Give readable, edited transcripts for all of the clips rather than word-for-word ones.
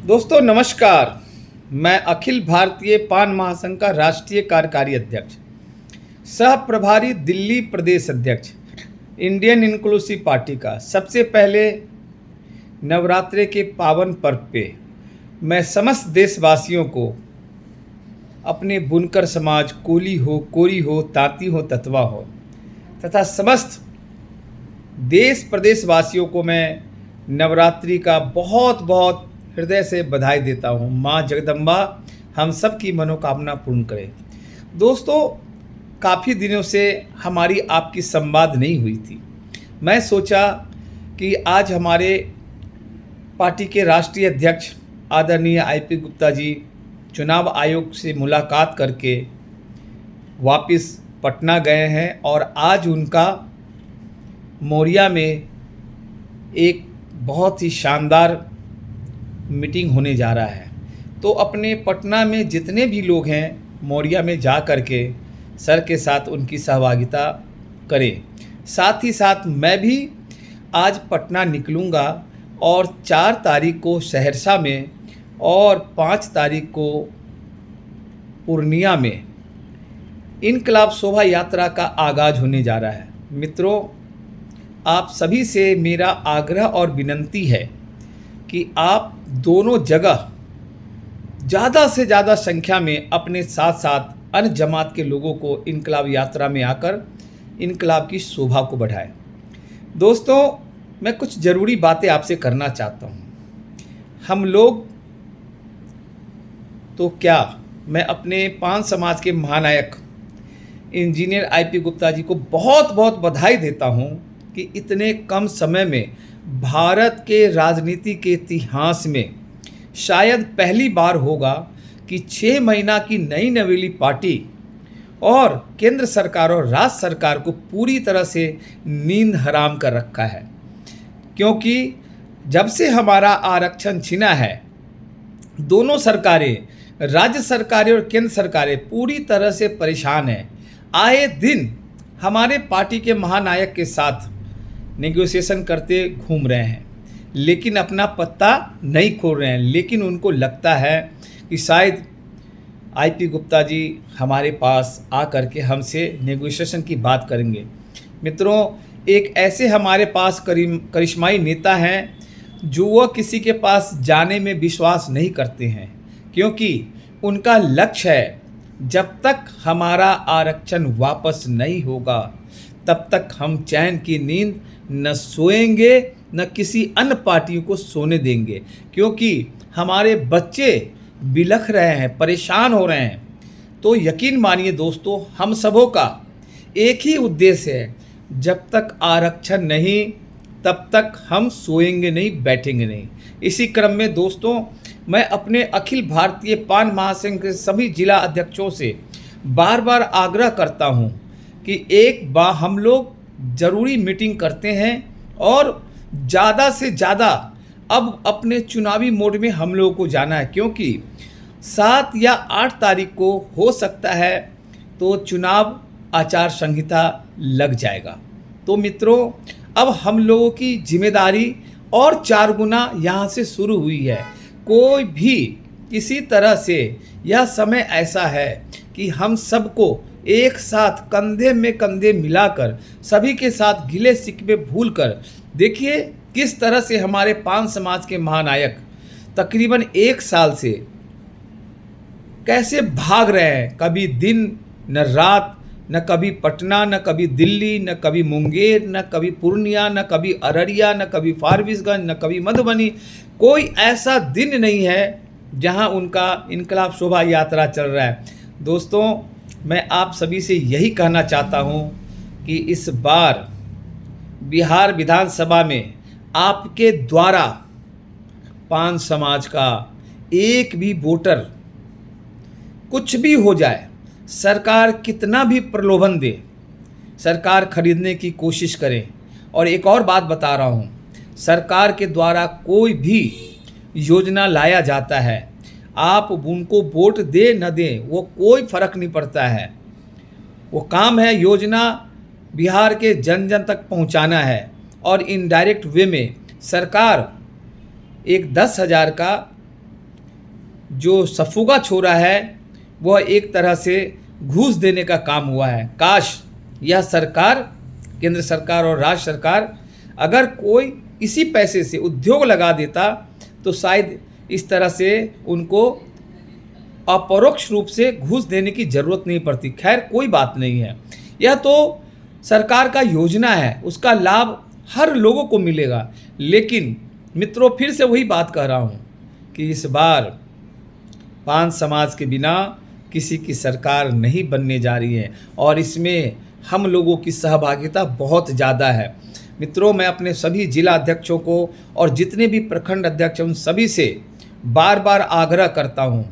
दोस्तों नमस्कार। मैं अखिल भारतीय पान महासंघ का राष्ट्रीय कार्यकारी अध्यक्ष, सह प्रभारी दिल्ली प्रदेश अध्यक्ष, इंडियन इंक्लूसिव पार्टी का सबसे पहले नवरात्रि के पावन पर्व पे मैं समस्त देशवासियों को, अपने बुनकर समाज, कोली हो, कोरी हो, तांती हो, ततवा हो, तथा समस्त देश प्रदेशवासियों को मैं नवरात्रि का बहुत बहुत हृदय से बधाई देता हूँ। माँ जगदम्बा हम सब की मनोकामना पूर्ण करे। दोस्तों, काफ़ी दिनों से हमारी आपकी संवाद नहीं हुई थी। मैं सोचा कि आज हमारे पार्टी के राष्ट्रीय अध्यक्ष आदरणीय आईपी गुप्ता जी चुनाव आयोग से मुलाकात करके वापस पटना गए हैं और आज उनका मौरिया में एक बहुत ही शानदार मीटिंग होने जा रहा है। तो अपने पटना में जितने भी लोग हैं मौरिया में जा कर के सर के साथ उनकी सहभागिता करें। साथ ही साथ मैं भी आज पटना निकलूँगा और 4 तारीख को सहरसा में और 5 तारीख को पूर्णिया में इनकलाब शोभा यात्रा का आगाज़ होने जा रहा है। मित्रों, आप सभी से मेरा आग्रह और विनंती है कि आप दोनों जगह ज़्यादा से ज़्यादा संख्या में अपने साथ साथ अन्य जमात के लोगों को इनकलाब यात्रा में आकर इनकलाब की शोभा को बढ़ाएं। दोस्तों, मैं कुछ ज़रूरी बातें आपसे करना चाहता हूँ। हम लोग तो क्या, मैं अपने पान समाज के महानायक इंजीनियर आईपी गुप्ता जी को बहुत बहुत बधाई देता हूँ कि इतने कम समय में भारत के राजनीति के इतिहास में शायद पहली बार होगा कि 6 महीना की नई नवेली पार्टी और केंद्र सरकार और राज्य सरकार को पूरी तरह से नींद हराम कर रखा है। क्योंकि जब से हमारा आरक्षण छिना है, दोनों सरकारें, राज्य सरकारें और केंद्र सरकारें पूरी तरह से परेशान हैं। आए दिन हमारे पार्टी के महानायक के साथ नेगोशिएशन करते घूम रहे हैं, लेकिन अपना पत्ता नहीं खोल रहे हैं। लेकिन उनको लगता है कि शायद आईपी गुप्ता जी हमारे पास आ कर के हमसे नेगोशिएशन की बात करेंगे। मित्रों, एक ऐसे हमारे पास करिश्माई नेता हैं जो वह किसी के पास जाने में विश्वास नहीं करते हैं, क्योंकि उनका लक्ष्य है जब तक हमारा आरक्षण वापस नहीं होगा तब तक हम चैन की नींद न सोएंगे न किसी अन्य पार्टियों को सोने देंगे। क्योंकि हमारे बच्चे बिलख रहे हैं, परेशान हो रहे हैं। तो यकीन मानिए दोस्तों, हम सबों का एक ही उद्देश्य है, जब तक आरक्षण नहीं तब तक हम सोएंगे नहीं, बैठेंगे नहीं। इसी क्रम में दोस्तों, मैं अपने अखिल भारतीय पान महासंघ के सभी जिला अध्यक्षों से बार बार आग्रह करता हूं कि एक बार हम लोग ज़रूरी मीटिंग करते हैं और ज़्यादा से ज़्यादा अब अपने चुनावी मोड में हम लोगों को जाना है। क्योंकि 7 या 8 तारीख को हो सकता है तो चुनाव आचार संहिता लग जाएगा। तो मित्रों, अब हम लोगों की जिम्मेदारी और 4 गुना यहाँ से शुरू हुई है। कोई भी किसी तरह से, यह समय ऐसा है कि हम सबको एक साथ कंधे में कंधे मिलाकर सभी के साथ गिले शिकवे भूलकर, देखिए किस तरह से हमारे पान समाज के महानायक तकरीबन 1 साल से कैसे भाग रहे हैं। कभी दिन न रात, न कभी पटना, न कभी दिल्ली, न कभी मुंगेर, न कभी पूर्णिया, न कभी अररिया, न कभी फारबिसगंज, न कभी मधुबनी। कोई ऐसा दिन नहीं है जहां उनका इनकलाब शोभा यात्रा चल रहा है। दोस्तों, मैं आप सभी से यही कहना चाहता हूं कि इस बार बिहार विधानसभा में आपके द्वारा पान समाज का एक भी वोटर, कुछ भी हो जाए, सरकार कितना भी प्रलोभन दे, सरकार खरीदने की कोशिश करें। और एक और बात बता रहा हूं, सरकार के द्वारा कोई भी योजना लाया जाता है, आप उनको वोट दे न दें, वो कोई फर्क नहीं पड़ता है। वो काम है योजना बिहार के जन जन तक पहुंचाना है। और इनडायरेक्ट वे में सरकार एक 10,000 का जो सफुगा छोड़ा है वह एक तरह से घूस देने का काम हुआ है। काश यह सरकार, केंद्र सरकार और राज्य सरकार अगर कोई इसी पैसे से उद्योग लगा देता तो शायद इस तरह से उनको अपरोक्ष रूप से घूस देने की ज़रूरत नहीं पड़ती। खैर कोई बात नहीं है, यह तो सरकार का योजना है, उसका लाभ हर लोगों को मिलेगा। लेकिन मित्रों, फिर से वही बात कह रहा हूँ कि इस बार पान समाज के बिना किसी की सरकार नहीं बनने जा रही है और इसमें हम लोगों की सहभागिता बहुत ज़्यादा है। मित्रों, मैं अपने सभी जिला अध्यक्षों को और जितने भी प्रखंड अध्यक्ष हैं उन सभी से बार बार आग्रह करता हूं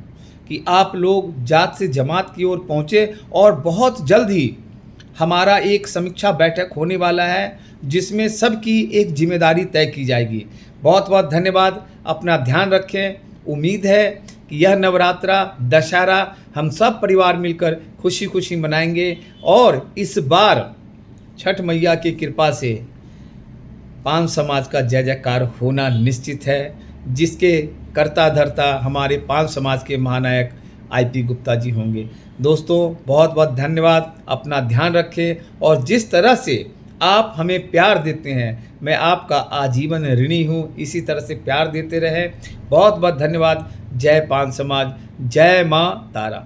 कि आप लोग जात से जमात की ओर पहुंचे और बहुत जल्द ही हमारा एक समीक्षा बैठक होने वाला है जिसमें सबकी एक जिम्मेदारी तय की जाएगी। बहुत बहुत धन्यवाद, अपना ध्यान रखें। उम्मीद है कि यह नवरात्रा दशहरा हम सब परिवार मिलकर खुशी खुशी मनाएंगे और इस बार छठ मैया की कृपा से पान समाज का जय जयकार होना निश्चित है, जिसके कर्ता धर्ता हमारे पान समाज के महानायक आईपी गुप्ता जी होंगे। दोस्तों बहुत बहुत धन्यवाद, अपना ध्यान रखें और जिस तरह से आप हमें प्यार देते हैं मैं आपका आजीवन ऋणी हूँ, इसी तरह से प्यार देते रहें। बहुत बहुत धन्यवाद। जय पान समाज, जय माँ तारा।